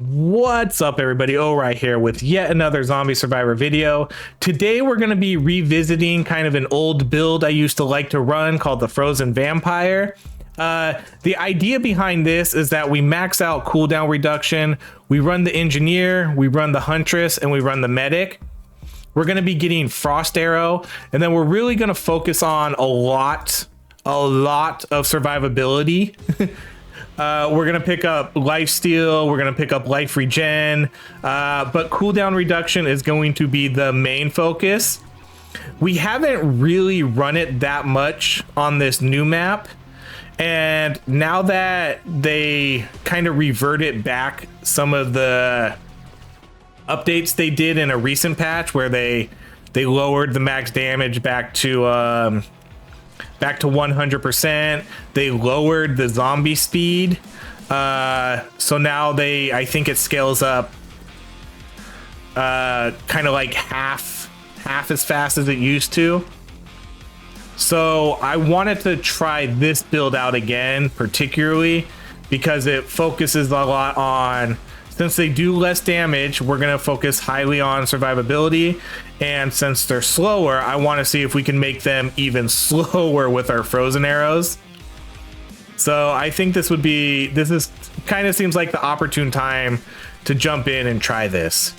What's up, everybody? Right here with yet another zombie survivor video. Today we're going to be revisiting kind of an old build I used to like to run called the Frozen Vampire. The idea behind this is that we max out cooldown reduction, we run the engineer, we run the huntress, and we run the medic. We're going to be getting frost arrow, and then we're really going to focus on a lot of survivability. We're going to pick up lifesteal, we're going to pick up life regen, but cooldown reduction is going to be the main focus. We haven't really run it that much on this new map, and now that they kind of reverted back some of the updates they did in a recent patch where they lowered the max damage back to 100%. They lowered the zombie speed, so now I think it scales up kind of like half as fast as it used to. So I wanted to try this build out again, particularly because it focuses a lot on, since they do less damage, we're going to focus highly on survivability. And since they're slower, I want to see if we can make them even slower with our frozen arrows. So I think this kind of seems like the opportune time to jump in and try this.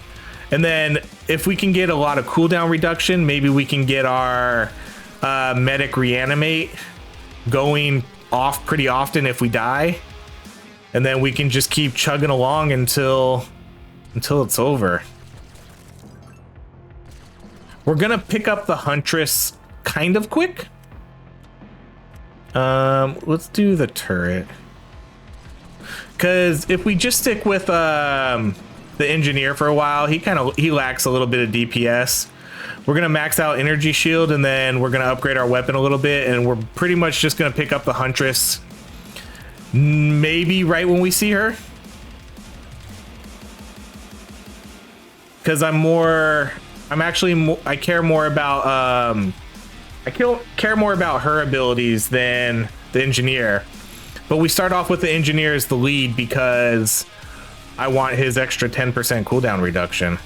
And then if we can get a lot of cooldown reduction, maybe we can get our medic reanimate going off pretty often if we die. And then we can just keep chugging along until it's over. We're gonna pick up the huntress kind of quick. Let's do the turret, because if we just stick with the engineer for a while, he lacks a little bit of DPS. We're gonna max out energy shield, and then we're gonna upgrade our weapon a little bit, and we're pretty much just gonna pick up the huntress maybe right when we see her, because I care more about her abilities than the engineer. But we start off with the engineer as the lead because I want his extra 10% cooldown reduction.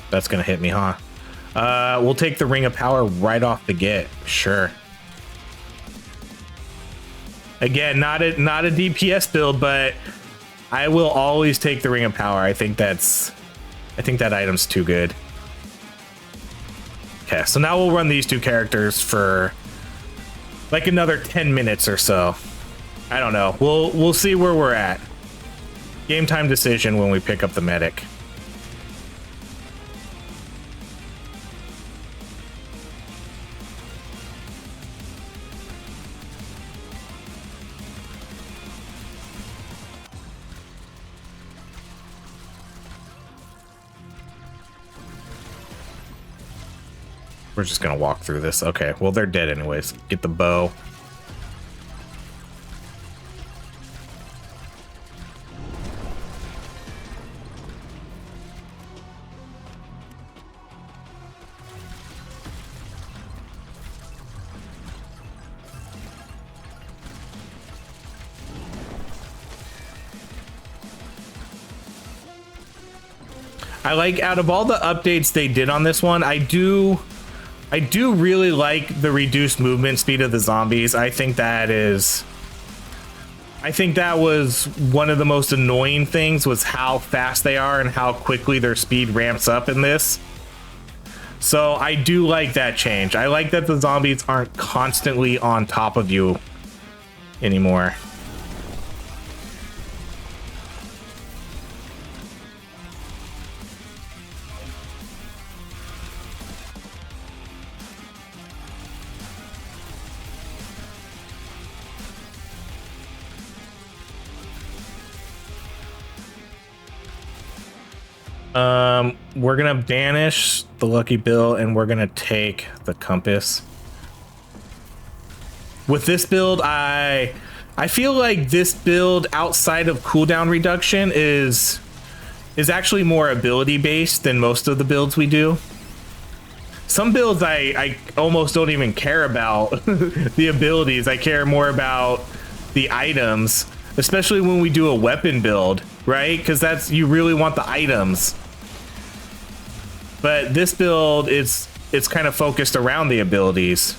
That's gonna hit me, huh? We'll take the Ring of Power right off the get. Sure. Again, not a DPS build, but I will always take the Ring of Power. I think that item's too good. Okay, so now we'll run these two characters for like another 10 minutes or so. I don't know. We'll see where we're at. Game time decision when we pick up the medic. We're just gonna walk through this. Okay, well, they're dead anyways. Get the bow. I like, out of all the updates they did on this one, I do really like the reduced movement speed of the zombies. I think that was one of the most annoying things, was how fast they are and how quickly their speed ramps up in this. So I do like that change. I like that the zombies aren't constantly on top of you anymore. We're gonna banish the Lucky Bill, and we're gonna take the compass. With this build, I feel like this build outside of cooldown reduction is is actually more ability based than most of the builds we do. Some builds I almost don't even care about the abilities. I care more about the items, especially when we do a weapon build, right? Because that's, you really want the items. But this build, it's kind of focused around the abilities.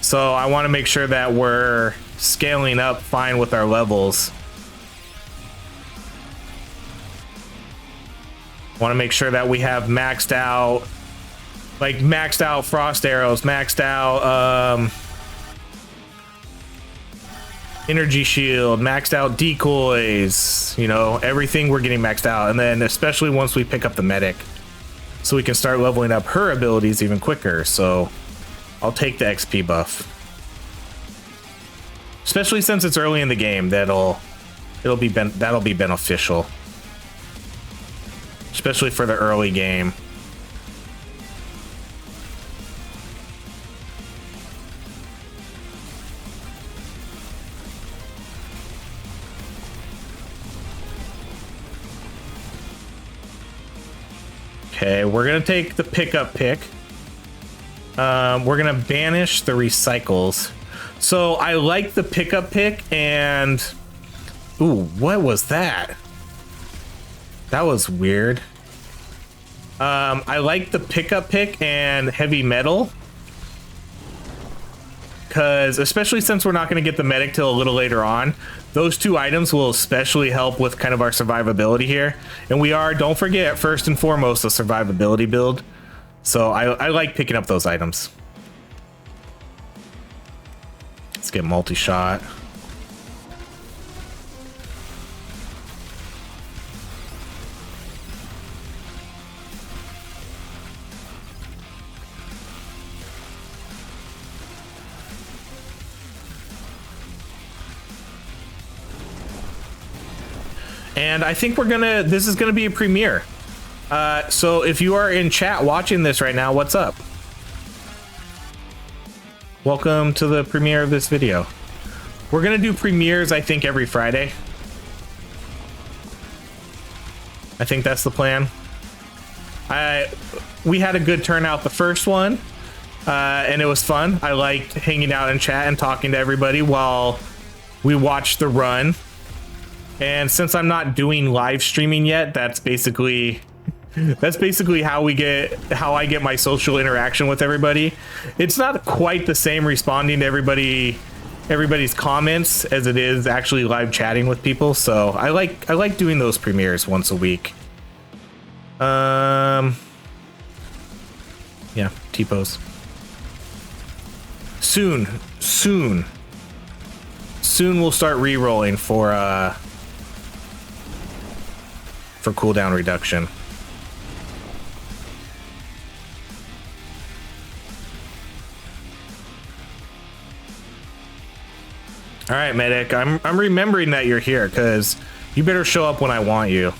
So I want to make sure that we're scaling up fine with our levels. Want to make sure that we have maxed out, like maxed out frost arrows, maxed out energy shield, maxed out decoys, you know, everything we're getting maxed out. And then especially once we pick up the medic, so we can start leveling up her abilities even quicker. So I'll take the XP buff, especially since it's early in the game. That'll be beneficial, especially for the early game. Okay, we're gonna take the pickup pick. We're gonna banish the recycles. So I like the pickup pick, and ooh, what was that? That was weird. I like the pickup pick and heavy metal, because especially since we're not going to get the medic till a little later on, those two items will especially help with kind of our survivability here. And we are, don't forget, first and foremost, a survivability build. So I like picking up those items. Let's get multi-shot. And I think this is gonna be a premiere. So if you are in chat watching this right now, what's up? Welcome to the premiere of this video. We're gonna do premieres, I think, every Friday. I think that's the plan. We had a good turnout the first one, and it was fun. I liked hanging out in chat and talking to everybody while we watched the run. And since I'm not doing live streaming yet, that's basically how I get my social interaction with everybody. It's not quite the same responding to everybody's comments as it is actually live chatting with people. So I like doing those premieres once a week. Yeah, T-pose. Soon we'll start re-rolling for cooldown reduction. All right, medic, I'm remembering that you're here, because you better show up when I want you.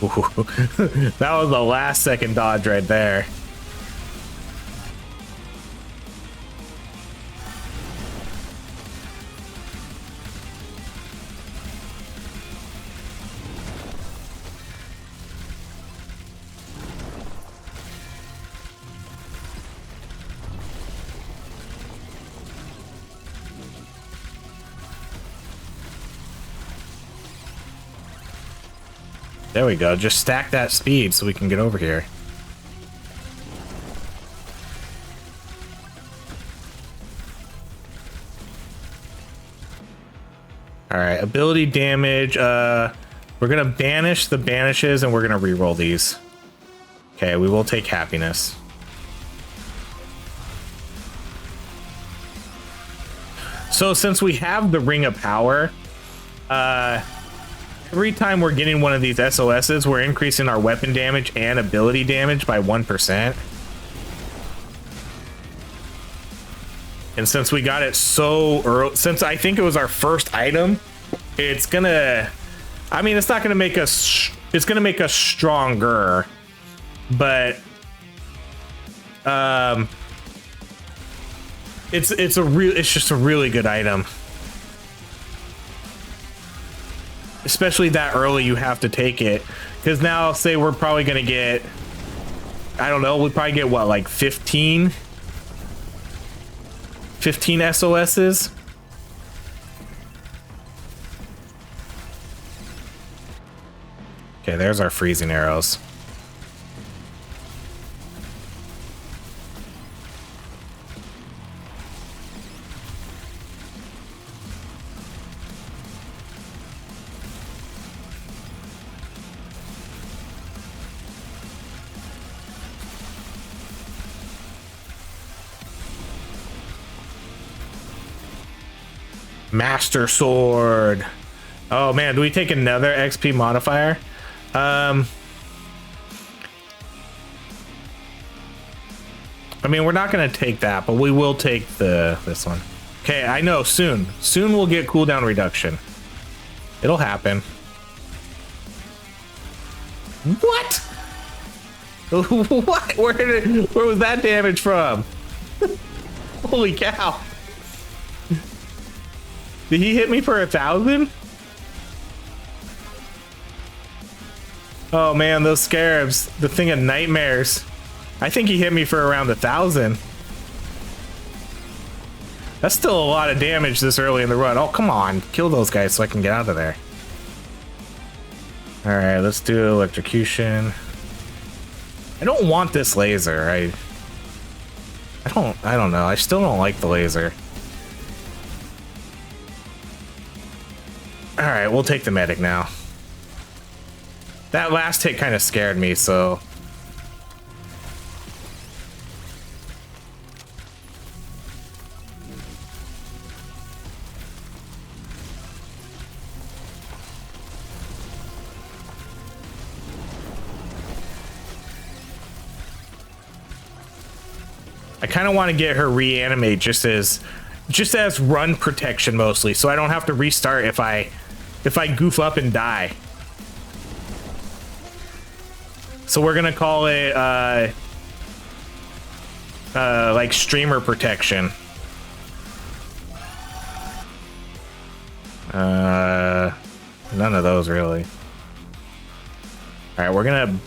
Ooh, that was the last second dodge right there. There we go. Just stack that speed so we can get over here. All right, ability damage. We're gonna banish the banishes and we're gonna reroll these. Okay, we will take happiness. So since we have the Ring of Power, every time we're getting one of these SOSs, we're increasing our weapon damage and ability damage by 1%. And since we got it so early, since I think it was our first item, it's gonna, I mean, it's not gonna make us, it's gonna make us stronger, but it's just a really good item. Especially that early, you have to take it, because now say we're probably gonna get, I don't know, we'll probably get what, like 15 SOSs. Okay, there's our freezing arrows. Master Sword. Oh man, do we take another XP modifier? I mean, we're not gonna take that, but we will take this one. Okay, I know, soon we'll get cooldown reduction. It'll happen. What? What? Where was that damage from? Holy cow. Did he hit me for 1,000? Oh man, those scarabs, the thing of nightmares. I think he hit me for around 1,000. That's still a lot of damage this early in the run. Oh, come on, kill those guys so I can get out of there. All right, let's do electrocution. I don't want this laser. I don't know. I still don't like the laser. All right, we'll take the medic now. That last hit kind of scared me, so. I kind of want to get her reanimate just as run protection mostly, so I don't have to restart if I goof up and die. So we're gonna call it like streamer protection. None of those really. All right, we're gonna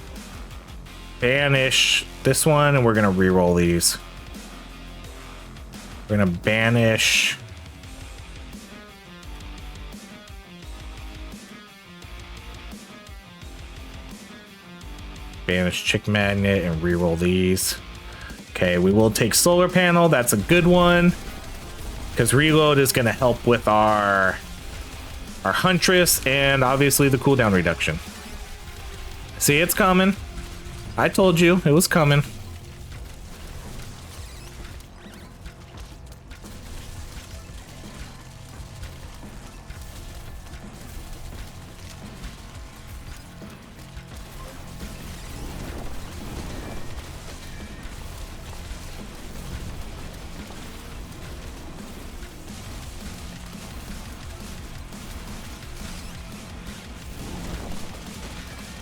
banish this one and we're gonna re-roll these. We're gonna banish. Banish Chick Magnet and re-roll these. Okay, we will take Solar Panel. That's a good one, because reload is going to help with our Huntress and obviously the cooldown reduction. See, it's coming. I told you it was coming.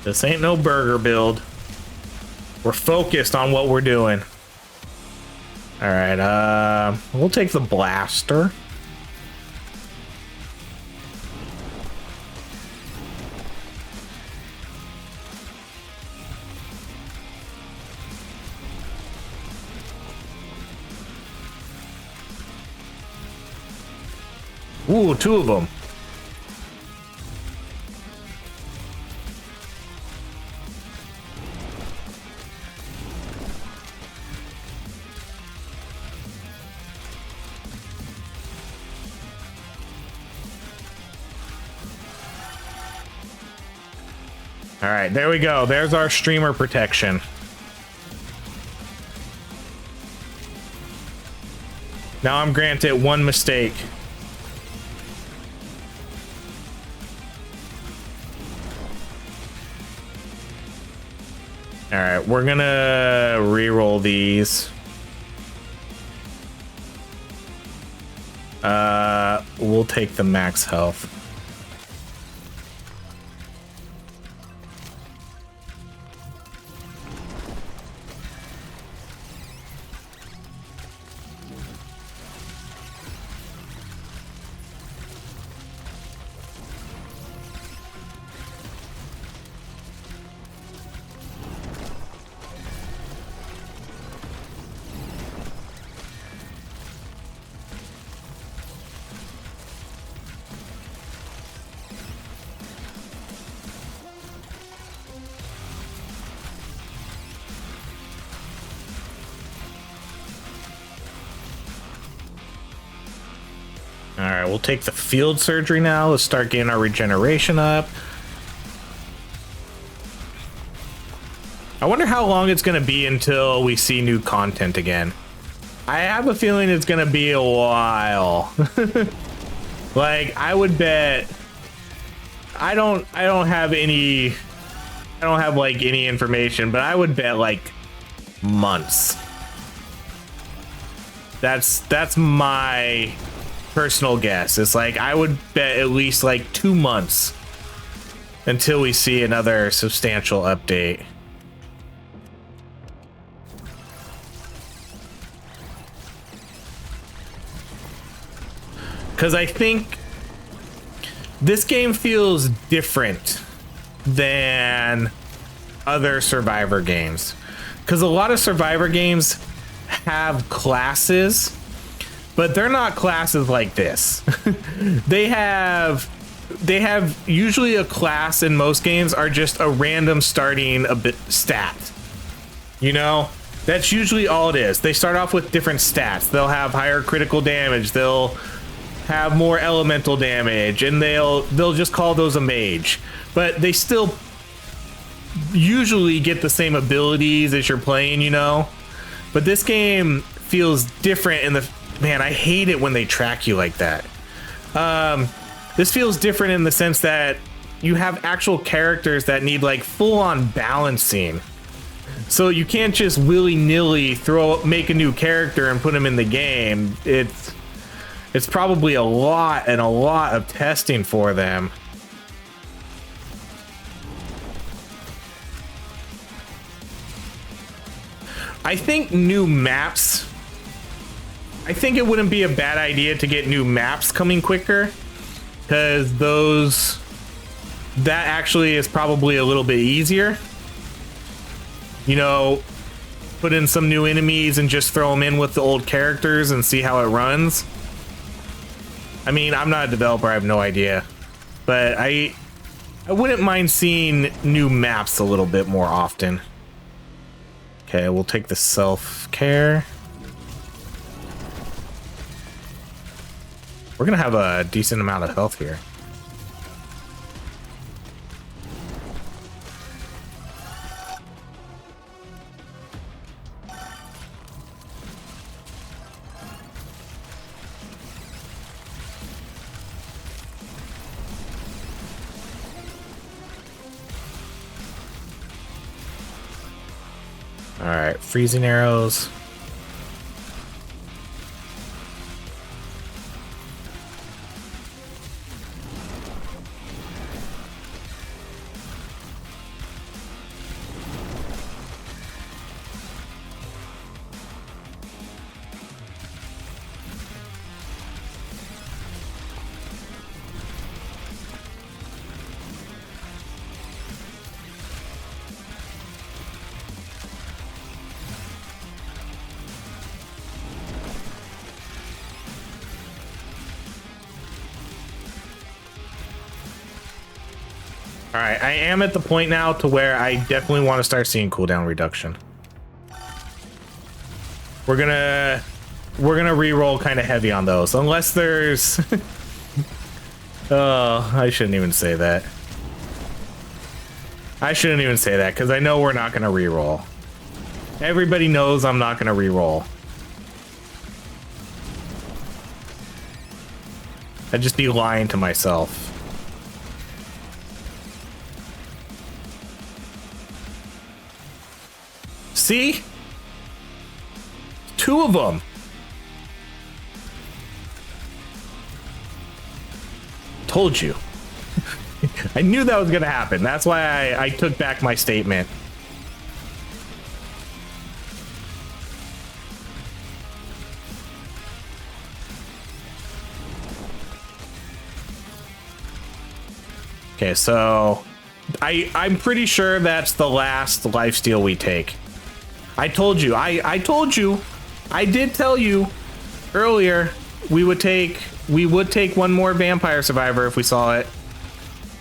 This ain't no burger build. We're focused on what we're doing. All right, we'll take the blaster. Ooh, two of them. All right, there we go. There's our streamer protection. Now I'm granted one mistake. All right, we're gonna re-roll these. We'll take the max health. All right, we'll take the field surgery now. Let's start getting our regeneration up. I wonder how long it's going to be until we see new content again. I have a feeling it's going to be a while. Like, I would bet I don't have like any information, but I would bet like months. That's my personal guess. It's like I would bet at least like 2 months until we see another substantial update. Because I think this game feels different than other Survivor games. Because a lot of Survivor games have classes, but they're not classes like this. They have usually a class in most games are just a random starting stat. You know, that's usually all it is. They start off with different stats. They'll have higher critical damage. They'll have more elemental damage, and they'll just call those a mage. But they still usually get the same abilities as you're playing, you know. But this game feels different in the man. I hate it when they track you like that. This feels different in the sense that you have actual characters that need like full-on balancing. So you can't just willy-nilly make a new character and put him in the game. It's probably a lot of testing for them. I think new maps. I think it wouldn't be a bad idea to get new maps coming quicker, because that actually is probably a little bit easier. You know, put in some new enemies and just throw them in with the old characters and see how it runs. I mean, I'm not a developer, I have no idea, but I wouldn't mind seeing new maps a little bit more often. Okay, we'll take the self-care. We're gonna have a decent amount of health here. All right, freezing arrows. All right, I am at the point now to where I definitely want to start seeing cooldown reduction. We're gonna re-roll kind of heavy on those, unless there's. Oh, I shouldn't even say that. I shouldn't even say that because I know we're not gonna re-roll. Everybody knows I'm not gonna re-roll. I'd just be lying to myself. See? 2 of them. Told you. I knew that was gonna happen. That's why I took back my statement. Okay, so I'm pretty sure that's the last lifesteal we take. I told you. I told you. I did tell you earlier we would take one more vampire survivor if we saw it.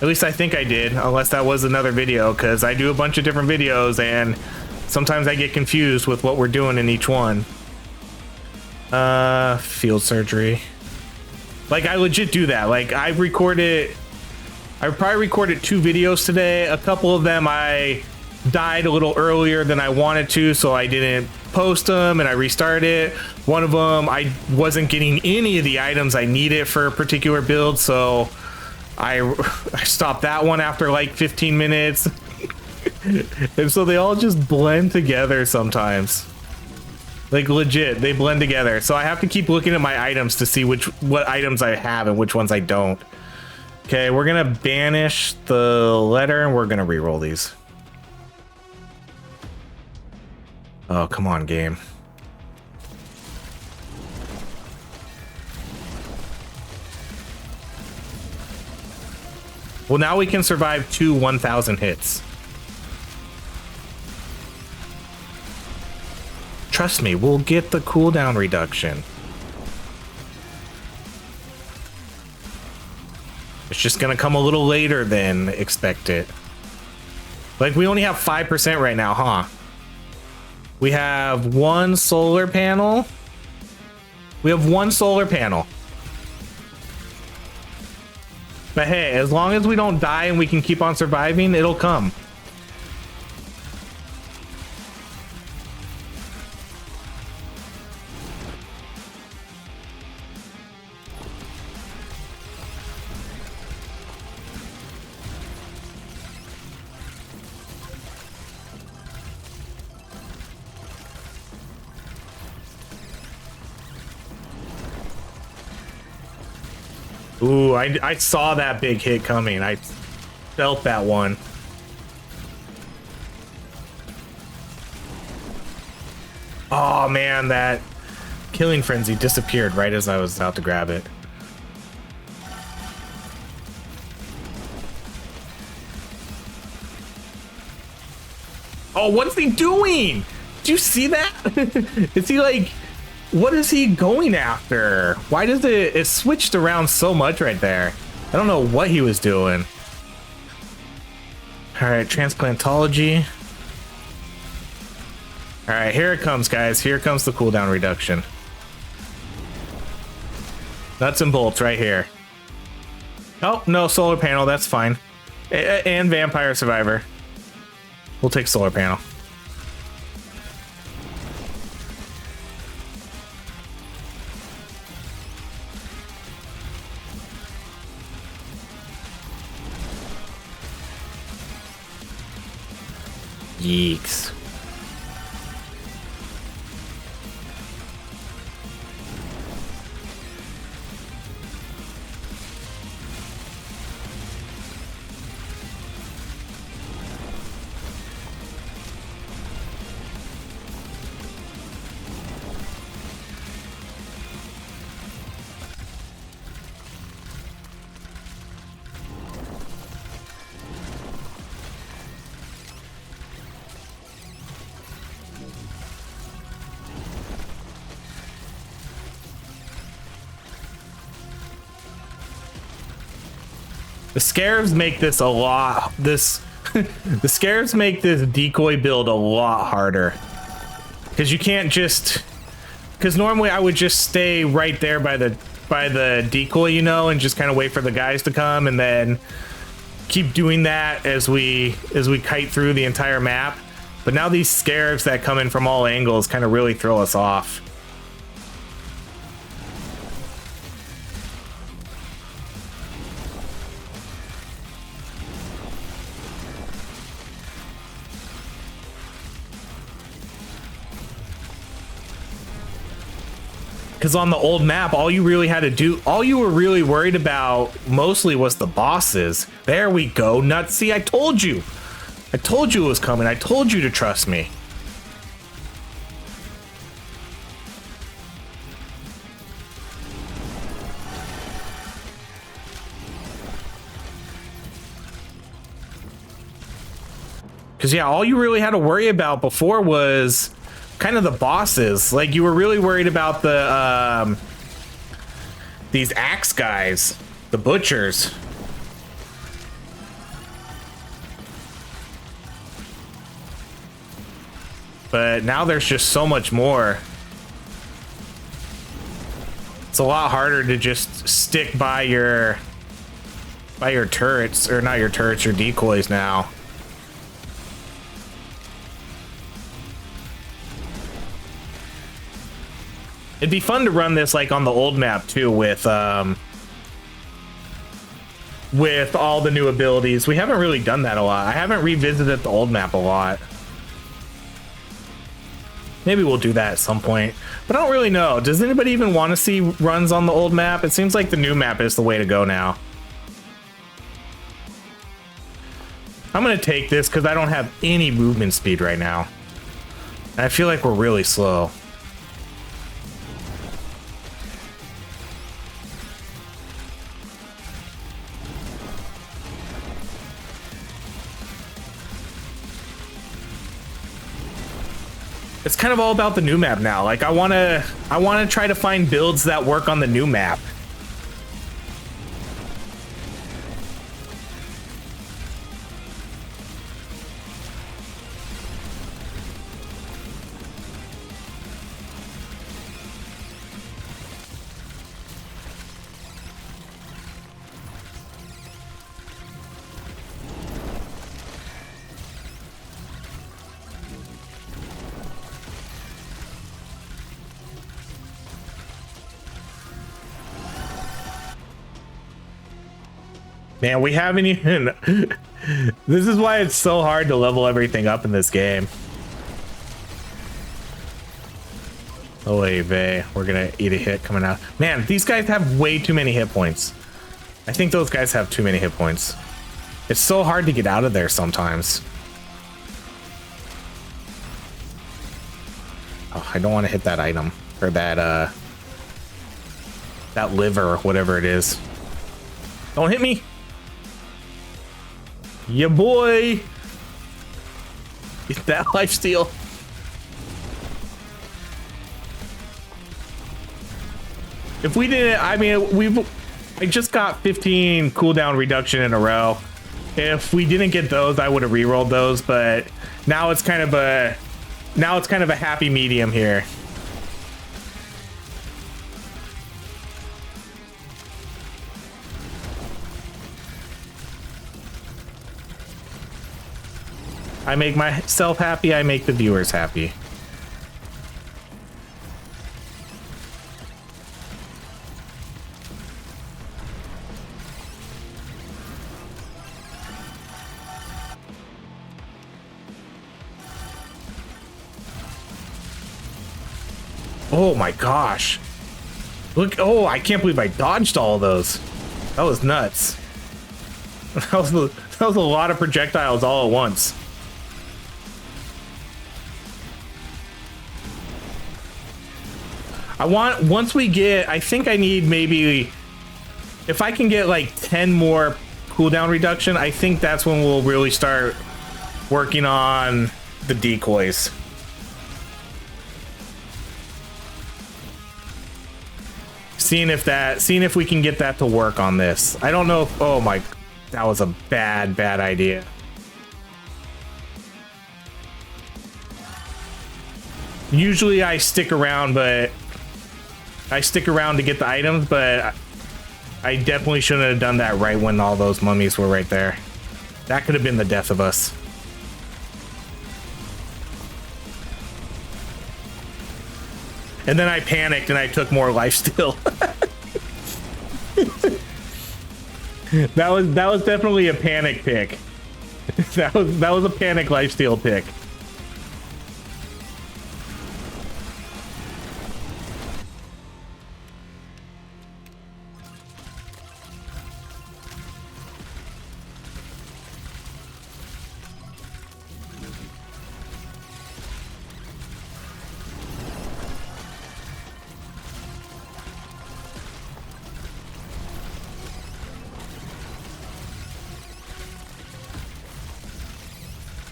At least I think I did, unless that was another video, because I do a bunch of different videos and sometimes I get confused with what we're doing in each one. Field surgery. Like, I legit do that. Like, I probably recorded 2 videos today. A couple of them I died a little earlier than I wanted to, so I didn't post them and I restarted. One of them, I wasn't getting any of the items I needed for a particular build, so I stopped that one after like 15 minutes. And so they all just blend together sometimes. Like, legit, they blend together. So I have to keep looking at my items to see what items I have and which ones I don't. Okay, we're gonna banish the letter and we're gonna reroll these. Oh, come on, game. Well, now we can survive 2 1,000 hits. Trust me, we'll get the cooldown reduction. It's just gonna come a little later than expected. Like, we only have 5% right now, huh? We have 1 solar panel. We have 1 solar panel. But hey, as long as we don't die and we can keep on surviving, it'll come. Ooh, I saw that big hit coming. I felt that one. Oh man, that killing frenzy disappeared right as I was about to grab it. Oh, what's he doing? Did you see that? Is he like... What is he going after? Why does it switched around so much right there? I don't know what he was doing. All right, transplantology. All right, here it comes, guys. Here comes the cooldown reduction. Nuts and bolts right here. Oh, no, solar panel. That's fine. And vampire survivor. We'll take solar panel. Yeeks. The scarabs make this a lot. The scarabs make this decoy build a lot harder, because you can't just. Because normally I would just stay right there by the decoy, you know, and just kind of wait for the guys to come, and then keep doing that as we kite through the entire map. But now these scarabs that come in from all angles kind of really throw us off. Because on the old map, all you really had to do, all you were really worried about mostly was the bosses. There we go, nuts. See, I told you. I told you it was coming. I told you to trust me. Because, yeah, all you really had to worry about before was kind of the bosses. Like, you were really worried about the, these axe guys, the butchers. But now there's just so much more. It's a lot harder to just stick by your turrets, or not your turrets, your decoys now. It'd be fun to run this like on the old map too, with all the new abilities. We haven't really done that a lot. I haven't revisited the old map a lot. Maybe we'll do that at some point, but I don't really know. Does anybody even want to see runs on the old map? It seems like the new map is the way to go now. I'm gonna take this because I don't have any movement speed right now. And I feel like we're really slow. It's kind of all about the new map now. Like I want to try to find builds that work on the new map. Man, we haven't even... This is why it's so hard to level everything up in this game. Oh, wait, Vey. We're gonna eat a hit coming out. Man, these guys have way too many hit points. I think those guys have too many hit points. It's so hard to get out of there sometimes. Oh, I don't want to hit that item. Or that, that liver, or whatever it is. Don't hit me! Yeah, boy! Get that lifesteal. If we didn't, I mean, I just got 15 cooldown reduction in a row. If we didn't get those, I would have rerolled those, but now it's kind of a, happy medium here. I make myself happy, I make the viewers happy. Oh my gosh. Look, oh, I can't believe I dodged all of those. That was nuts. That was a lot of projectiles all at once. Once we get, I think I need maybe, if I can get like 10 more cooldown reduction, I think that's when we'll really start working on the decoys. Seeing if we can get that to work on this. I don't know if, oh my, that was a bad idea. Usually I stick around, but I stick around to get the items, but I definitely shouldn't have done that right when all those mummies were right there. That could have been the death of us. And then I panicked and I took more lifesteal. That was definitely a panic pick. That was a panic lifesteal pick.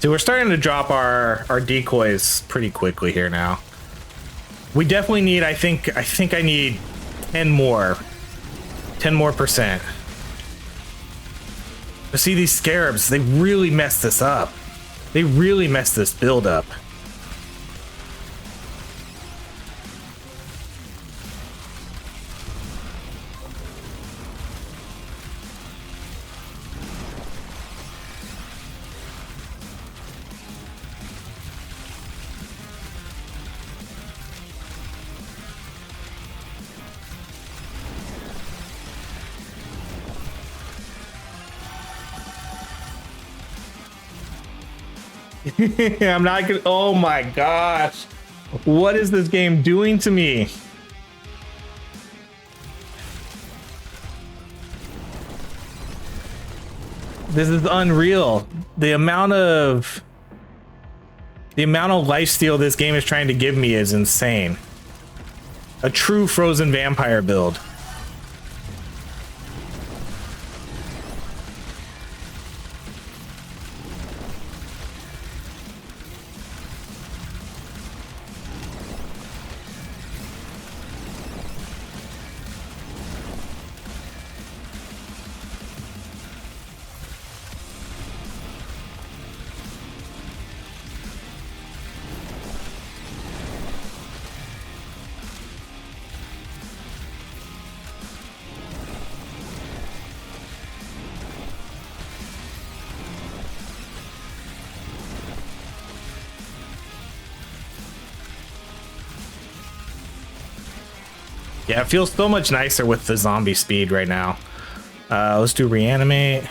So we're starting to drop our decoys pretty quickly here now. We definitely need, I think I need 10 more. 10 more %. But see, these scarabs, they really messed this up. They really messed this build up. I'm not gonna. Oh my gosh. What is this game doing to me? This is unreal. The amount of lifesteal this game is trying to give me is insane. A true frozen vampire build. Yeah, it feels so much nicer with the zombie speed right now. Let's do reanimate.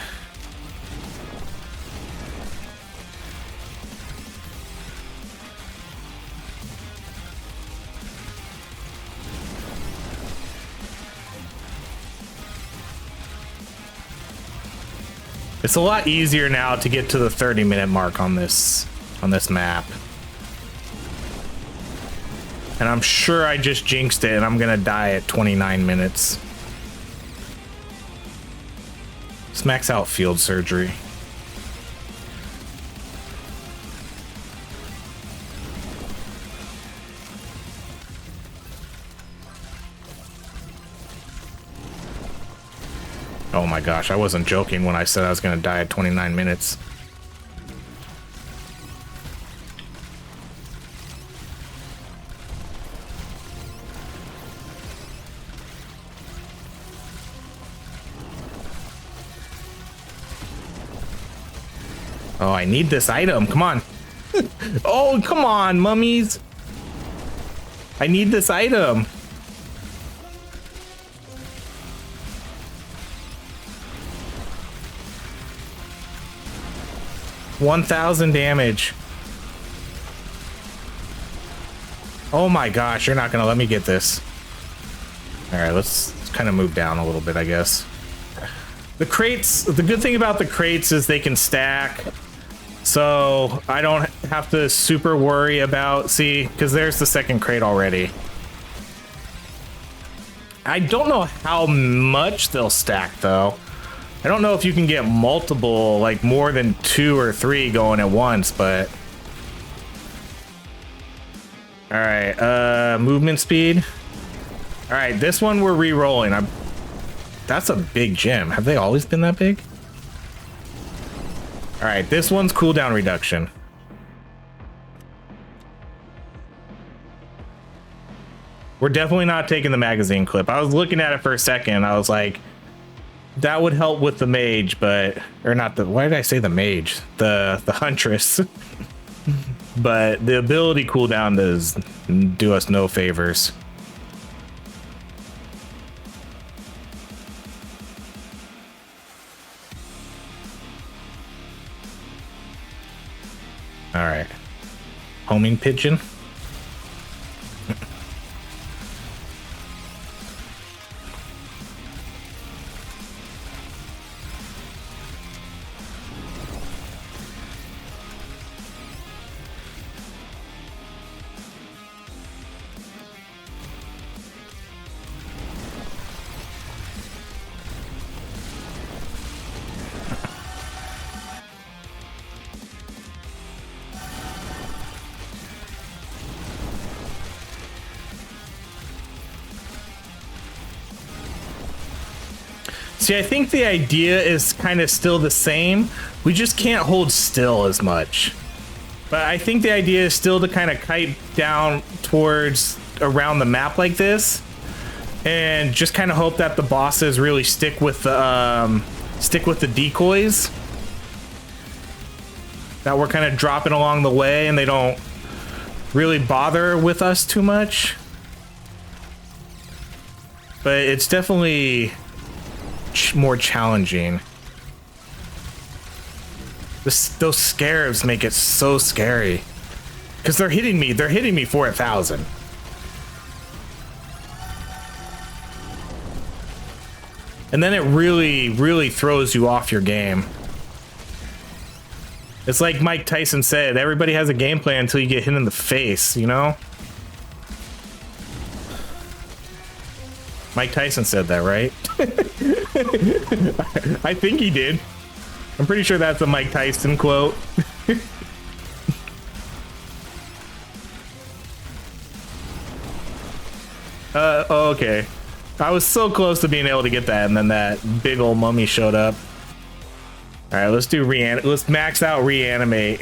It's a lot easier now to get to the 30-minute mark on this map. And I'm sure I just jinxed it and I'm gonna die at 29 minutes. Let's max out field surgery. Oh my gosh, I wasn't joking when I said I was gonna die at 29 minutes. Oh, I need this item. Come on. Oh, come on, mummies. I need this item. $1,000 damage. Oh my gosh, you're not gonna let me get this. All right, let's kind of move down a little bit, I guess. The crates, the good thing about the crates is they can stack. So I don't have to super worry about, see, because there's the second crate already. I don't know how much they'll stack though. I don't know if you can get multiple, like more than 2 or 3 going at once, but. All right, movement speed. All right, this one we're re-rolling. That's a big gem. Have they always been that big? All right, this one's cooldown reduction. We're definitely not taking the magazine clip. I was looking at it for a second. I was like, that would help with the mage, but, or not the, why did I say the mage? The huntress. But the ability cooldown does do us no favors. All right, homing pigeon. See, I think the idea is kind of still the same. We just can't hold still as much. But I think the idea is still to kind of kite down towards around the map like this, and just kind of hope that the bosses really stick with the decoys that we're kind of dropping along the way, and they don't really bother with us too much. But it's definitely more challenging. Those scarabs make it so scary because they're hitting me. They're hitting me for 1,000. And then it really throws you off your game. It's like Mike Tyson said, everybody has a game plan until you get hit in the face, you know? Mike Tyson said that, right? I think he did. I'm pretty sure that's a Mike Tyson quote. Okay. I was so close to being able to get that, and then that big old mummy showed up. All right, let's do let's max out reanimate.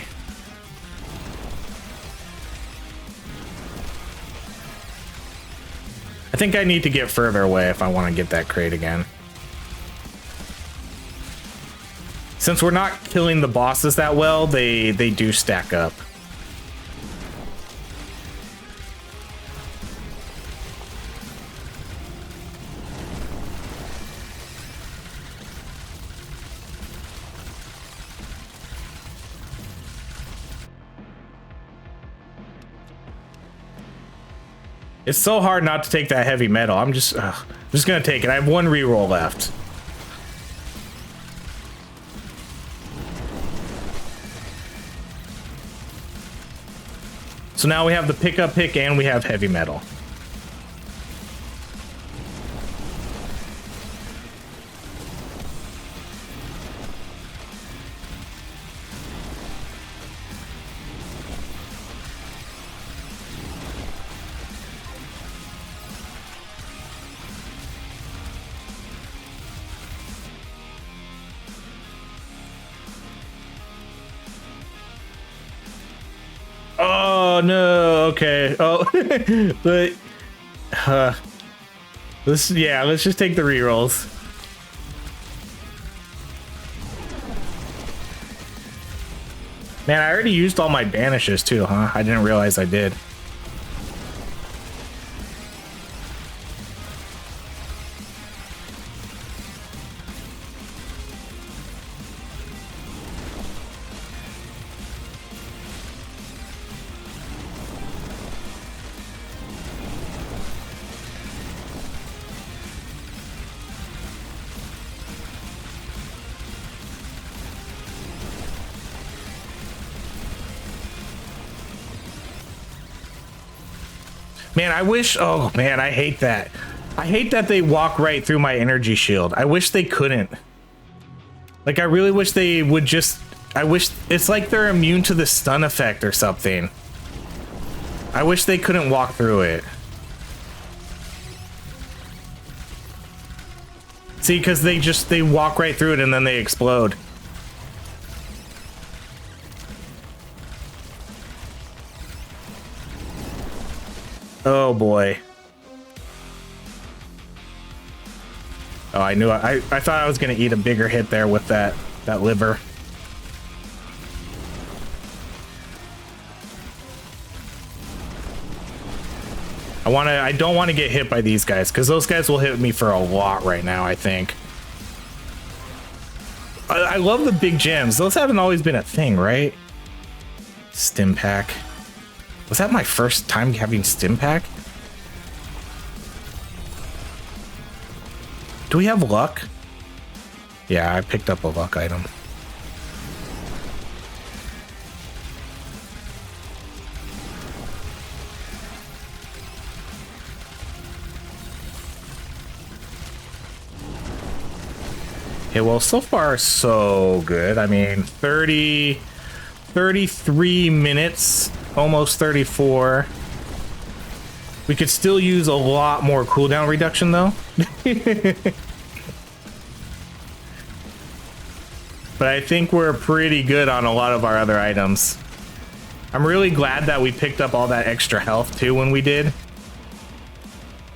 I think I need to get further away if I want to get that crate again. Since we're not killing the bosses that well, they do stack up. It's so hard not to take that heavy metal. I'm just gonna take it. I have one reroll left. So now we have the pickup pick and we have heavy metal. Oh no, okay. Oh, but let's just take the rerolls. Man, I already used all my banishes too, huh? I didn't realize I did. Man, I wish, oh man, I hate that. I hate that they walk right through my energy shield. I wish they couldn't. Like, I really wish they would just, I wish, it's like they're immune to the stun effect or something. I wish they couldn't walk through it. See, because they walk right through it and then they explode. Oh boy. Oh, I knew I thought I was gonna eat a bigger hit there with that liver. I don't want to get hit by these guys because those guys will hit me for a lot right now, I think. I love the big gems. Those haven't always been a thing, right? Stim pack. Was that my first time having stim pack? Do we have luck? Yeah, I picked up a luck item. Okay, well, so far so good. I mean, 33 minutes, almost 34. We could still use a lot more cooldown reduction though. but I think we're pretty good on a lot of our other items. I'm really glad that we picked up all that extra health too when we did.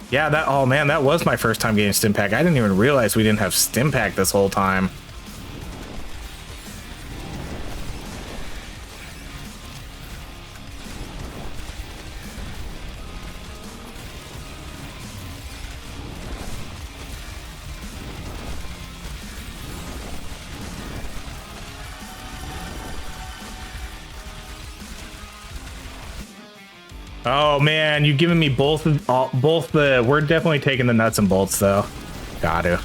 Yeah, that, oh man, that was my first time getting stim pack. I didn't even realize we didn't have stim pack this whole time. Oh man, you've given me both the. We're definitely taking the nuts and bolts though. Got to.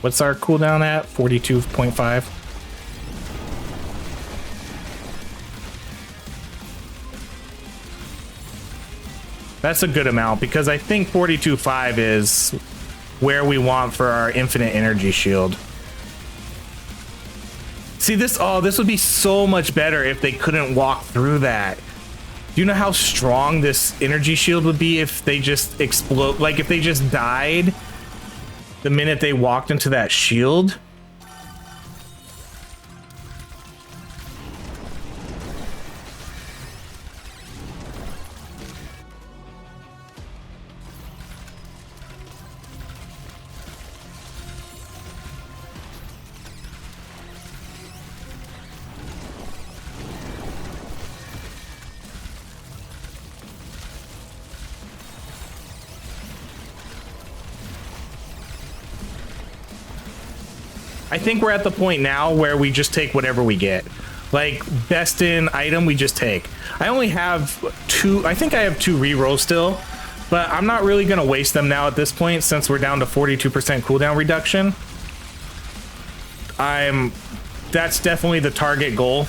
What's our cooldown at? 42.5. That's a good amount because I think 42.5 is where we want for our infinite energy shield. See this, oh, this would be so much better if they couldn't walk through that. Do you know how strong this energy shield would be if they just explode, like if they just died the minute they walked into that shield? I think we're at the point now where we just take whatever we get. Like, best in item, we just take. I only have two, I think I have 2 rerolls still, but I'm not really going to waste them now at this point since we're down to 42% cooldown reduction. That's definitely the target goal.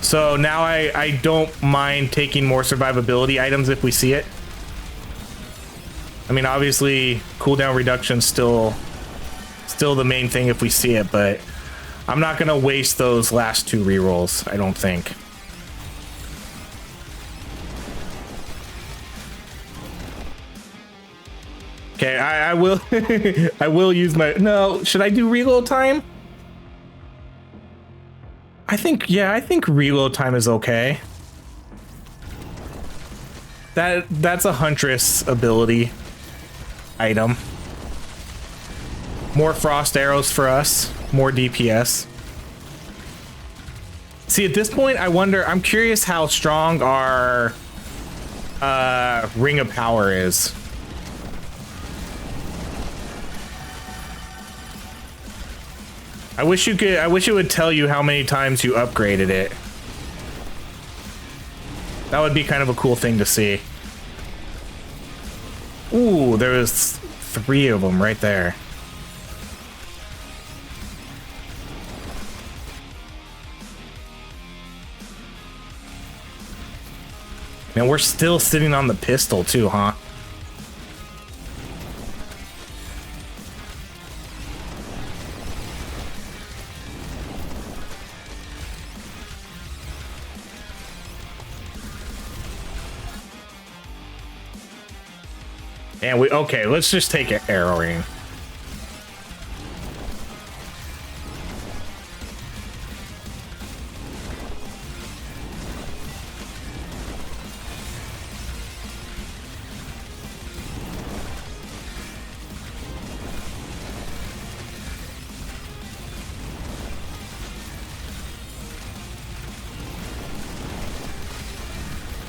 So now I don't mind taking more survivability items if we see it. I mean, obviously, cooldown reduction still the main thing if we see it, but I'm not gonna waste those last 2 rerolls, I don't think. Okay, I will I will use my, no, should I do reload time? I think, yeah, I think reload time is okay. That's a Huntress ability item. More frost arrows for us, more DPS. See, at this point, I wonder, I'm curious how strong our Ring of Power is. I wish it would tell you how many times you upgraded it. That would be kind of a cool thing to see. Ooh, there was 3 of them right there. And we're still sitting on the pistol too, huh? And okay, let's just take an arrowing.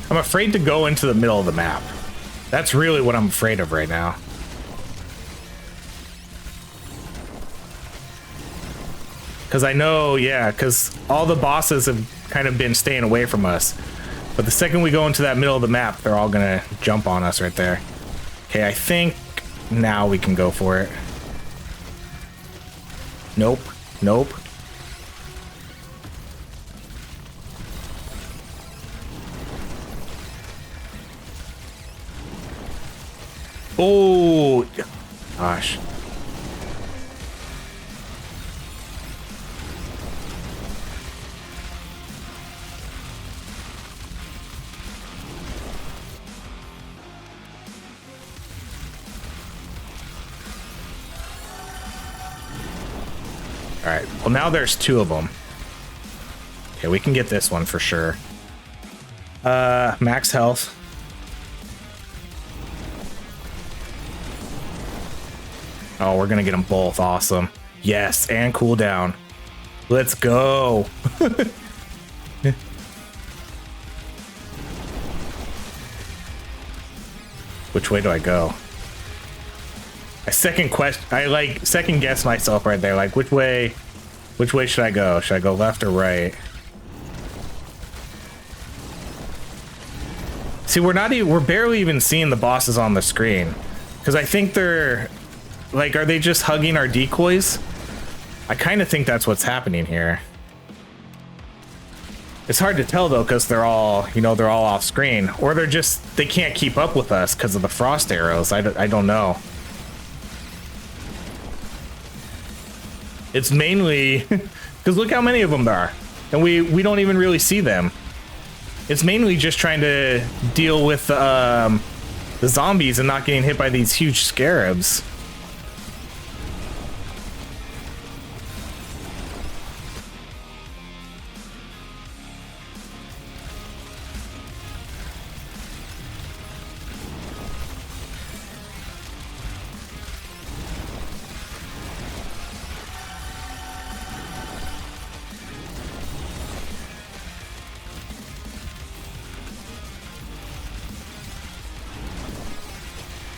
I'm afraid to go into the middle of the map. That's really what I'm afraid of right now. Because I know, yeah, because all the bosses have kind of been staying away from us. But the second we go into that middle of the map, they're all gonna jump on us right there. Okay, I think now we can go for it. Nope, nope. Oh, gosh. All right, well now there's 2 of them. Okay, we can get this one for sure. Max health. Oh, we're gonna get them both. Awesome. Yes, and cooldown. Let's go. Which way do I go? I second guess myself right there. Like, which way should I go? Should I go left or right? See, we're barely even seeing the bosses on the screen. Because I think they're, like, are they just hugging our decoys? I kind of think that's what's happening here. It's hard to tell though, because they're all, you know, they're all off screen. Or they can't keep up with us because of the frost arrows. I don't know. It's mainly, because look how many of them there are. And we don't even really see them. It's mainly just trying to deal with the zombies and not getting hit by these huge scarabs.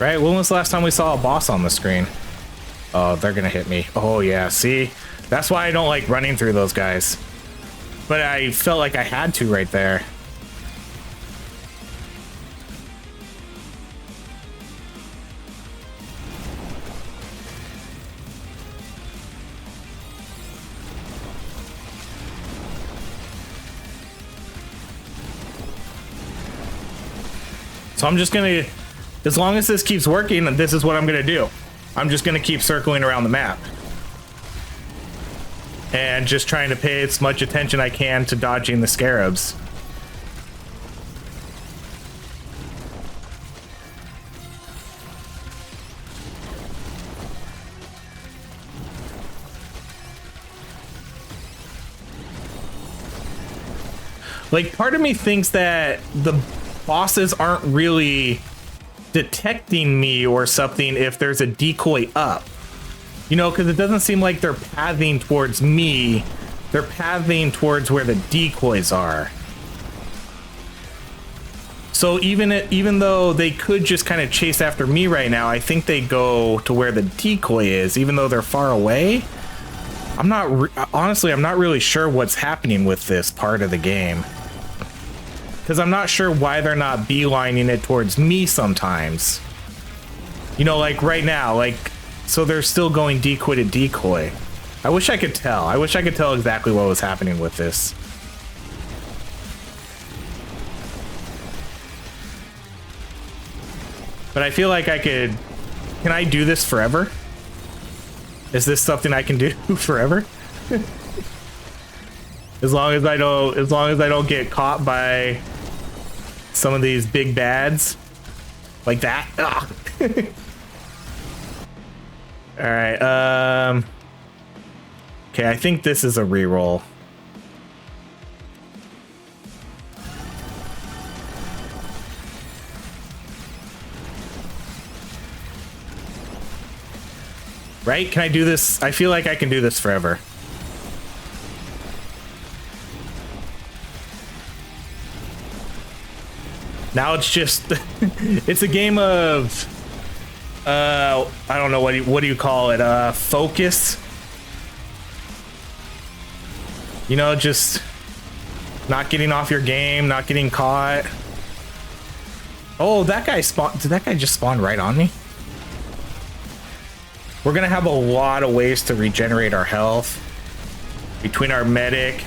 Right? When was the last time we saw a boss on the screen? Oh, they're gonna hit me. Oh yeah, see? That's why I don't like running through those guys. But I felt like I had to right there. So I'm just gonna, as long as this keeps working, this is what I'm gonna do. I'm just gonna keep circling around the map. And just trying to pay as much attention I can to dodging the scarabs. Like, part of me thinks that the bosses aren't really detecting me or something if there's a decoy up. You know, because it doesn't seem like they're pathing towards me. They're pathing towards where the decoys are. So even though they could just kind of chase after me right now, I think they go to where the decoy is, even though they're far away. Honestly, I'm not really sure what's happening with this part of the game. Because I'm not sure why they're not beelining it towards me sometimes. You know, like right now, like, so they're still going decoy to decoy. I wish I could tell. I wish I could tell exactly what was happening with this. But I feel like I could... Can I do this forever? Is this something I can do forever? As long as I don't get caught by some of these big bads like that. All right. Okay, I think this is a reroll. Right? Can I do this? I feel like I can do this forever. Now it's just, it's a game of, I don't know, what do you call it? Focus. You know, just not getting off your game, not getting caught. Oh, that guy spawned, did that guy just spawn right on me? We're gonna have a lot of ways to regenerate our health between our medic,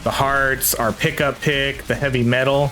the hearts, our pickup pick, the heavy metal.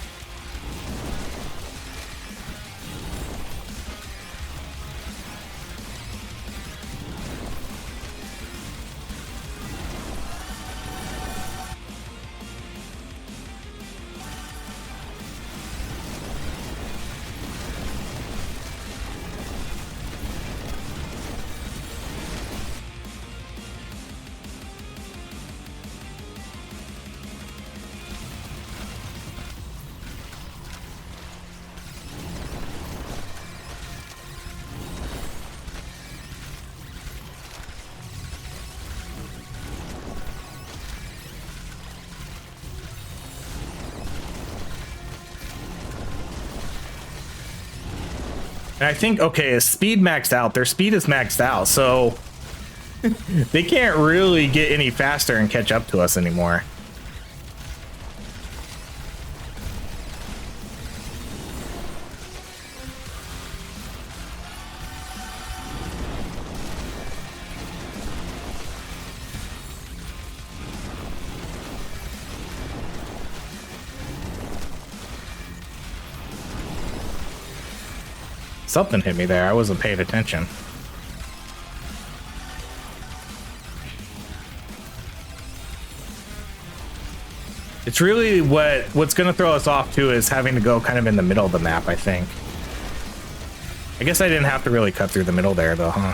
And I think, okay, is speed maxed out? Their speed is maxed out, so they can't really get any faster and catch up to us anymore. Something hit me there. I wasn't paying attention. It's really what's going to throw us off too is having to go kind of in the middle of the map, I think. I guess I didn't have to really cut through the middle there though, huh?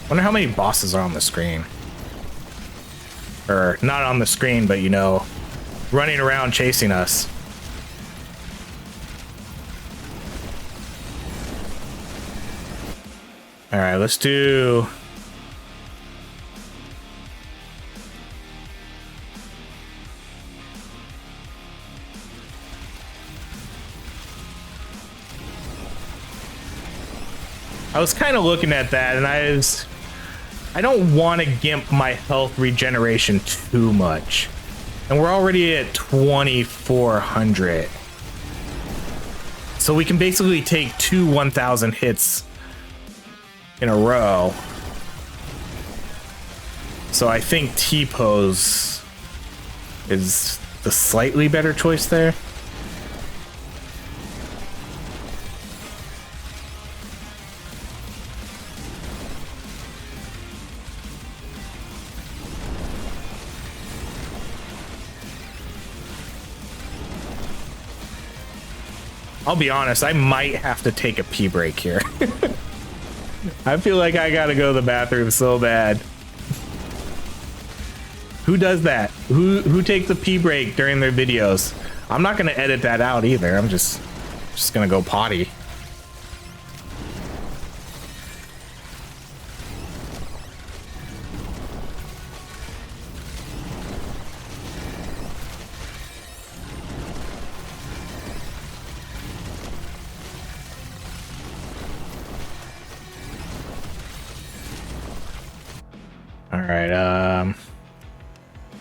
Wonder how many bosses are on the screen. Or not on the screen, but you know, running around chasing us. All right, let's do... I was kind of looking at that and I don't want to gimp my health regeneration too much. And we're already at 2,400. So we can basically take 2 1,000 hits in a row. So I think T-pose is the slightly better choice there. I'll be honest, I might have to take a pee break here. I feel like I gotta go to the bathroom so bad. Who does that? Who takes a pee break during their videos? I'm not gonna edit that out either. I'm just gonna go potty.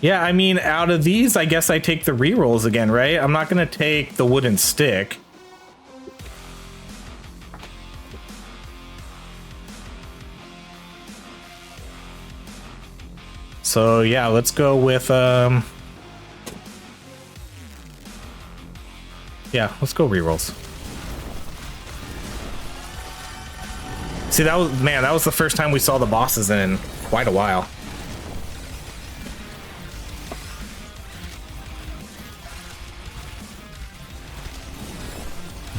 Yeah, I mean, out of these, I guess I take the rerolls again, right? I'm not gonna take the wooden stick. So yeah, let's go with yeah, let's go rerolls. See, that was, man, that was the first time we saw the bosses in quite a while.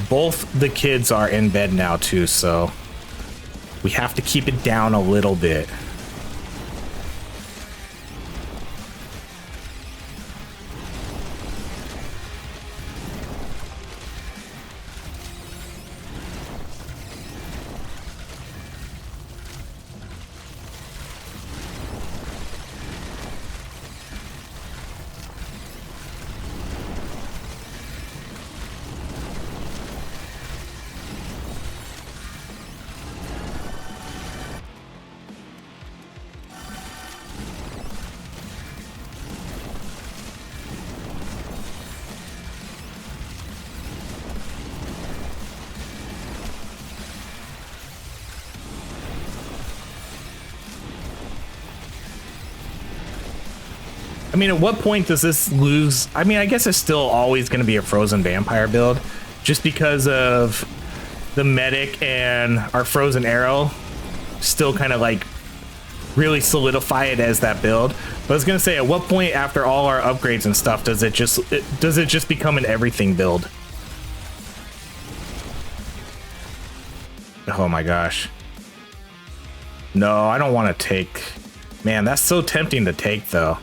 Both the kids are in bed now too, so we have to keep it down a little bit. I mean, at what point does this lose? I mean, I guess it's still always going to be a frozen vampire build just because of the medic and our frozen arrow still kind of like really solidify it as that build. But I was going to say, at what point after all our upgrades and stuff does it just become an everything build? Oh my gosh. No, I don't want to take. Man, that's so tempting to take though.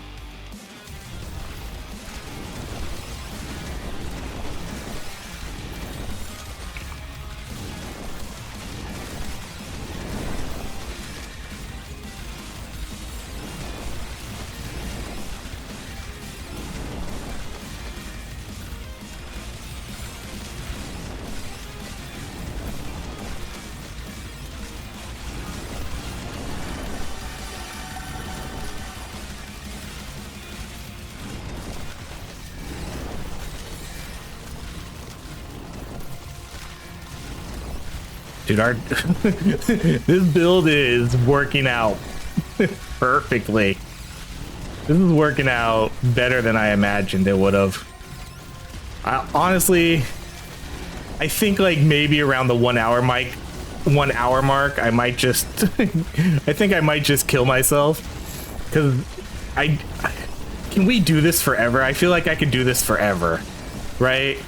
Dude, our this build is working out perfectly. This is working out better than I imagined it would have. Honestly, I think like maybe around the 1 hour mark, I might just I think I might just kill myself, because can we do this forever? I feel like I could do this forever, right?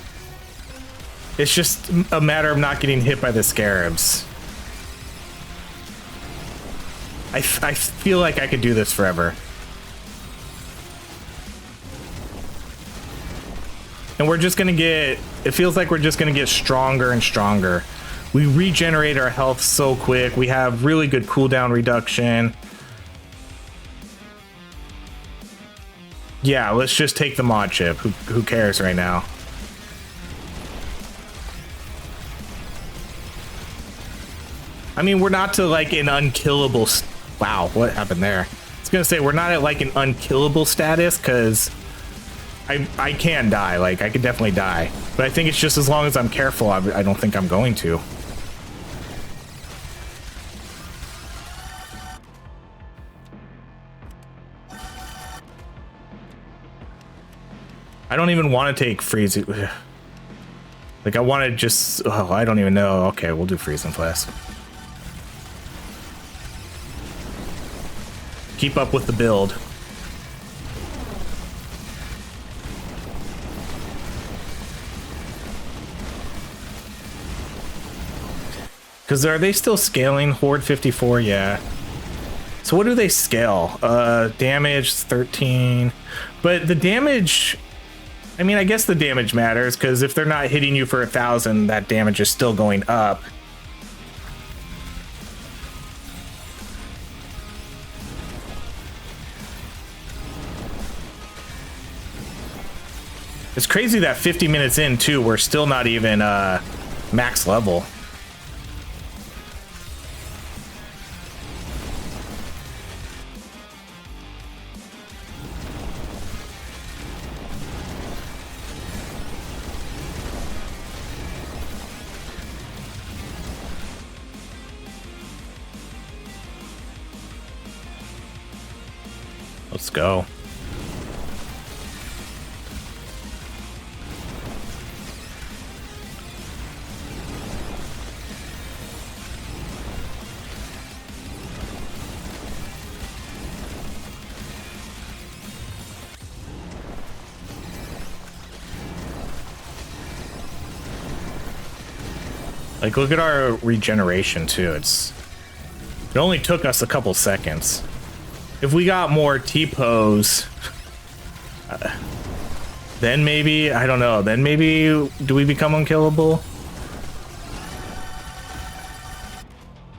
It's just a matter of not getting hit by the scarabs. I feel like I could do this forever. And we're just gonna get, it feels like we're just gonna get stronger and stronger. We regenerate our health so quick. We have really good cooldown reduction. Yeah, let's just take the mod chip. Who cares right now? I mean, we're not to like an unkillable. Wow, what happened there? I was gonna say we're not at like an unkillable status, because I can die. Like I could definitely die, but I think it's just as long as I'm careful. I don't think I'm going to. I don't even want to take freezing. Like I want to just. Oh, I don't even know. Okay, we'll do freezing flask. Keep up with the build. Because are they still scaling Horde 54? Yeah. So what do they scale? Damage 13. But the damage, I mean, I guess the damage matters, because if they're not hitting you for 1,000, that damage is still going up. It's crazy that 50 minutes in, too, we're still not even max level. Let's go. Like, look at our regeneration, too. It only took us a couple seconds. If we got more T-pose, then maybe, I don't know, then maybe do we become unkillable?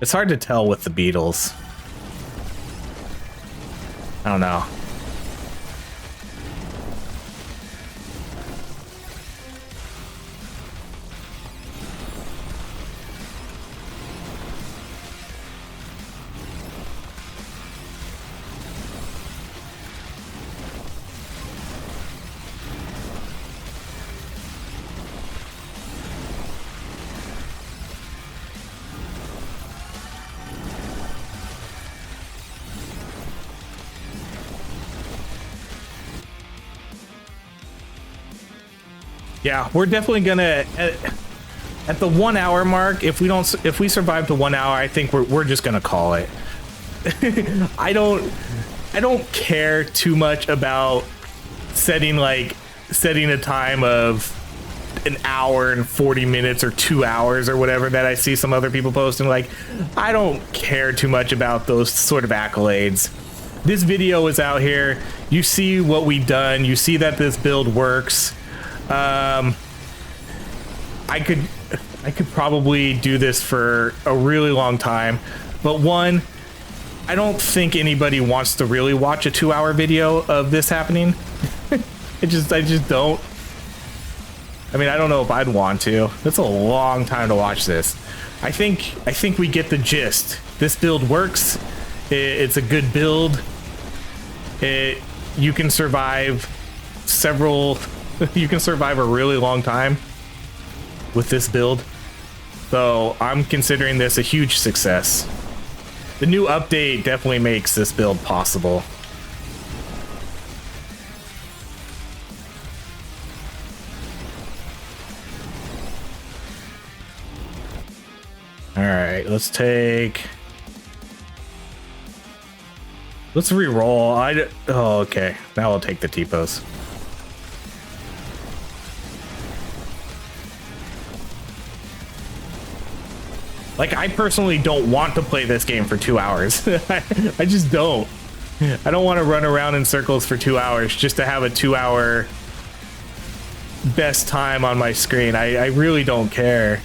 It's hard to tell with the beetles. I don't know. Yeah, we're definitely gonna at the 1 hour mark. If we survive to 1 hour, I think we're just gonna call it. I don't care too much about setting a time of an hour and 40 minutes or 2 hours or whatever that I see some other people posting. Like, I don't care too much about those sort of accolades. This video is out here. You see what we've done. You see that this build works. I could probably do this for a really long time, but one, I don't think anybody wants to really watch a 2-hour video of this happening. I just don't. I mean, I don't know if I'd want to. That's a long time to watch this. I think we get the gist. This build works. It's a good build. You can survive you can survive a really long time with this build. So I'm considering this a huge success. The new update definitely makes this build possible. All right, let's re-roll. Oh, okay. Now I'll take the T-pose. Like, I personally don't want to play this game for 2 hours. I just don't. I don't want to run around in circles for 2 hours just to have a 2-hour best time on my screen. I really don't care.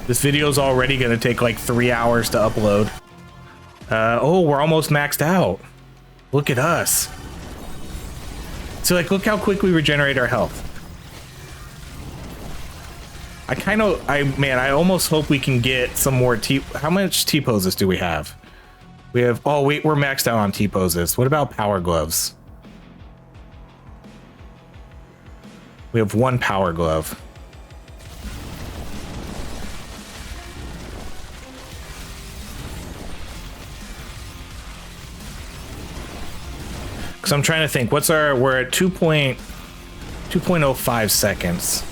This video's already gonna take like 3 hours to upload. Oh, we're almost maxed out. Look at us. So like, look how quick we regenerate our health. I almost hope we can get some more how much T-poses do we have? We have, oh wait, we're maxed out on T-poses. What about power gloves? We have 1 power glove. Because I'm trying to think, we're at 2.05 seconds.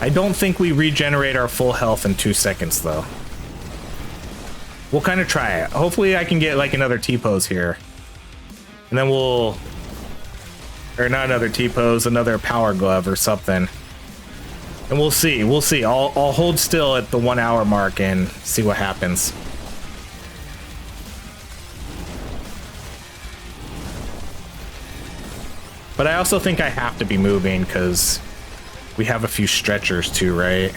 I don't think we regenerate our full health in 2 seconds though. We'll kind of try it. Hopefully I can get like another T-pose here. And then or not another T-pose, another power glove or something. And we'll see. I'll hold still at the 1 hour mark and see what happens. But I also think I have to be moving because we have a few stretchers too, right?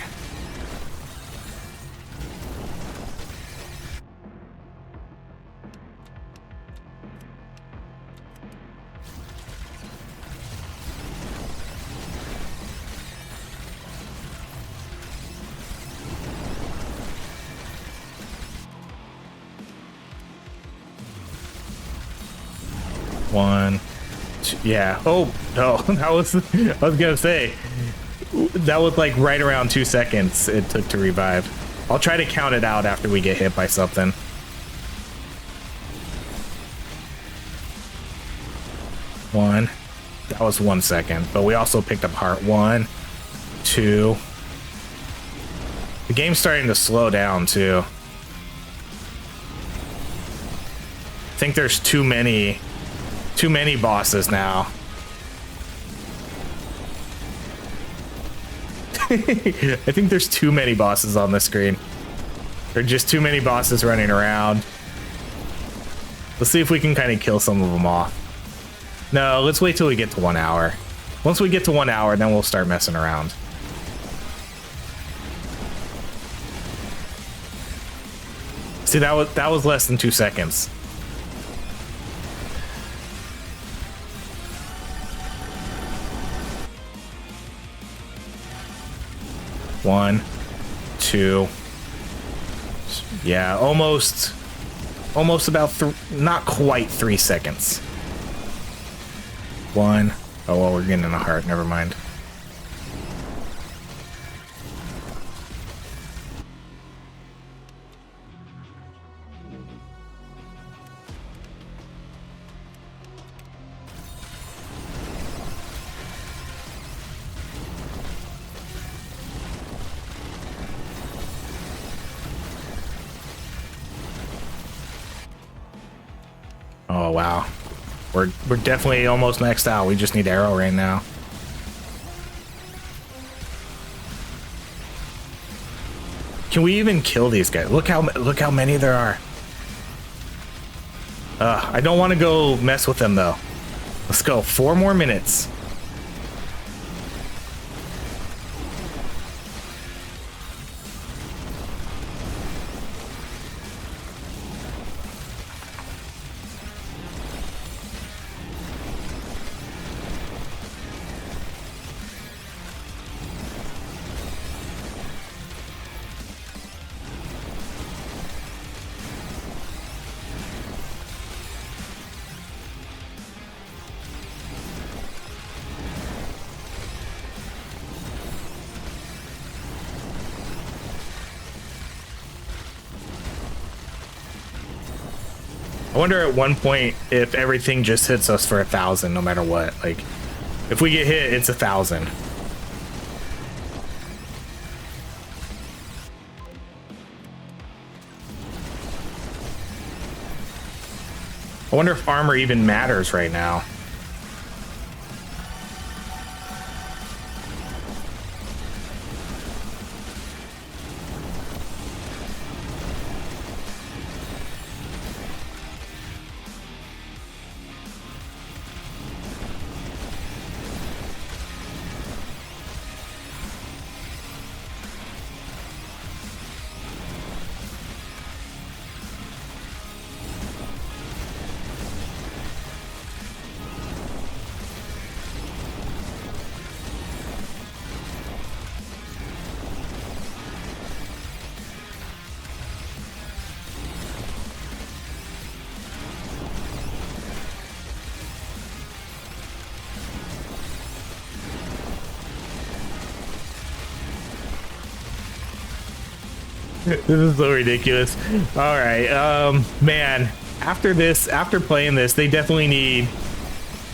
One. Yeah. Oh no, I was gonna say that was like right around 2 seconds it took to revive. I'll try to count it out after we get hit by something. One. That was 1 second, but we also picked up heart. 1, 2. The game's starting to slow down too. I think there's too many bosses now. I think there's too many bosses on the screen. There are just too many bosses running around. Let's see if we can kind of kill some of them off. No, let's wait till we get to 1 hour. Once we get to 1 hour, then we'll start messing around. See, that was less than 2 seconds. One, 2. Yeah, almost about not quite 3 seconds. 1. Oh, well, we're getting in a heart. Never mind. Oh, wow. We're definitely almost maxed out. We just need arrow right now. Can we even kill these guys? Look how many there are. I don't want to go mess with them though. Let's go. 4 more minutes. I wonder at one point if everything just hits us for 1,000 no matter what. Like, if we get hit, it's 1,000. I wonder if armor even matters right now. This is so ridiculous. All right, man, after playing this, they definitely need,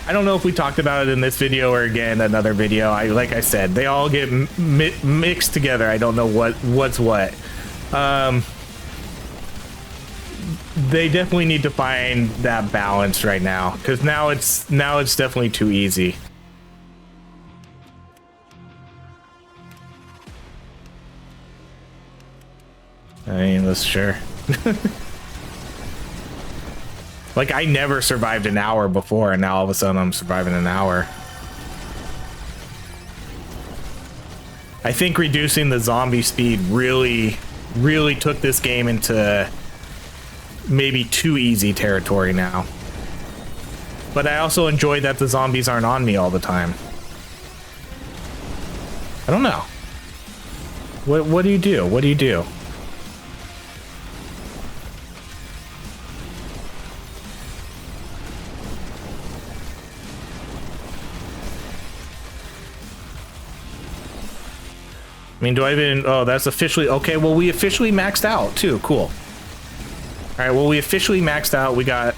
I don't know if we talked about it in this video or again another video. Like I said, they all get mixed together. I don't know what's what. They definitely need to find that balance right now, because now it's definitely too easy. I mean, that's sure. Like, I never survived an hour before, and now all of a sudden I'm surviving an hour. I think reducing the zombie speed really took this game into maybe too easy territory now. But I also enjoy that the zombies aren't on me all the time. I don't know. What do you do? What do you do? I mean, do I even... Oh, that's officially... Okay, well, we officially maxed out, too. Cool. All right, well, we officially maxed out. We got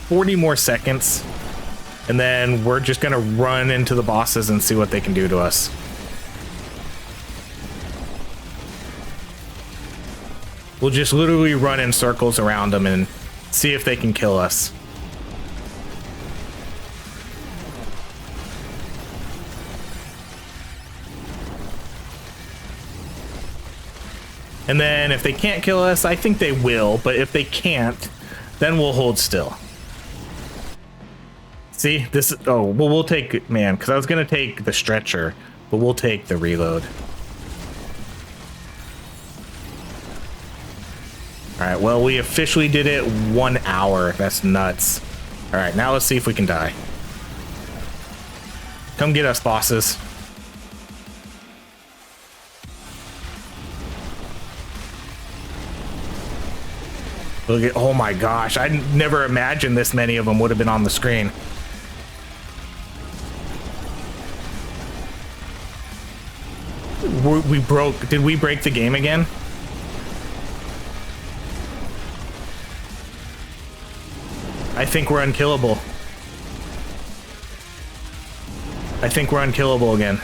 40 more seconds. And then we're just going to run into the bosses and see what they can do to us. We'll just literally run in circles around them and see if they can kill us. And then if they can't kill us, I think they will, but if they can't, then we'll hold still. See, this is, oh, well, we'll take, man, because I was going to take the stretcher, but we'll take the reload. All right, well, we officially did it 1 hour. That's nuts. All right, now let's see if we can die. Come get us, bosses. Look at, oh my gosh, I never imagined this many of them would have been on the screen. We broke, did we break the game again? I think we're unkillable. I think we're unkillable again.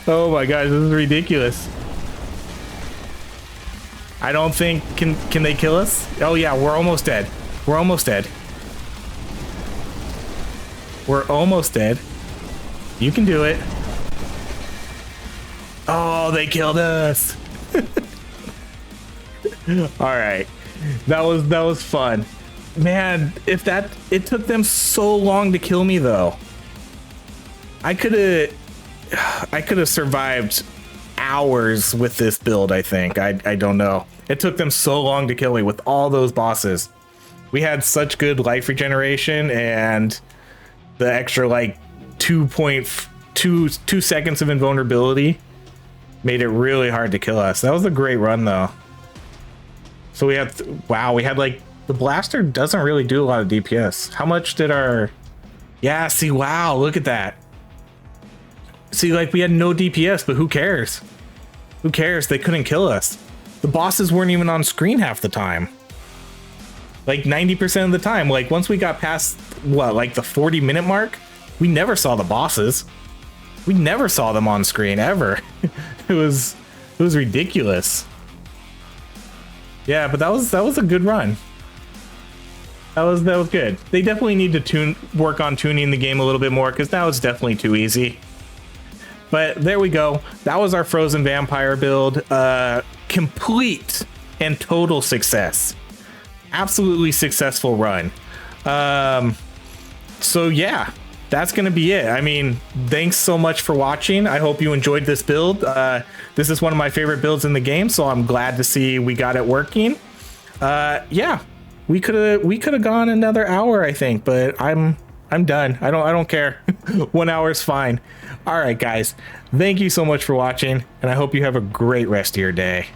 Oh my gosh, this is ridiculous. I don't think, can they kill us? Oh yeah, we're almost dead. We're almost dead. We're almost dead. You can do it. Oh, they killed us. All right. That was fun. Man, it took them so long to kill me though. I could have survived hours with this build, I think. I don't know. It took them so long to kill me with all those bosses. We had such good life regeneration, and the extra like 2 seconds of invulnerability made it really hard to kill us. That was a great run though. So we had, wow, we had like, the blaster doesn't really do a lot of DPS. How much did our, yeah, see, wow, look at that. See, like we had no DPS, but who cares? Who cares? They couldn't kill us. The bosses weren't even on screen half the time. Like 90% of the time. Like once we got past, what, like the 40-minute mark, we never saw the bosses. We never saw them on screen ever. It was ridiculous. Yeah, but that was a good run. That was good. They definitely need to work on tuning the game a little bit more, because now it's definitely too easy. But there we go. That was our Frozen Vampire build. Complete and total success. Absolutely successful run. So yeah, that's gonna be it. I mean, thanks so much for watching. I hope you enjoyed this build. This is one of my favorite builds in the game, so I'm glad to see we got it working. Yeah, we could have gone another hour, I think, but I'm done. I don't care. 1 hour is fine. All right, guys, thank you so much for watching, and I hope you have a great rest of your day.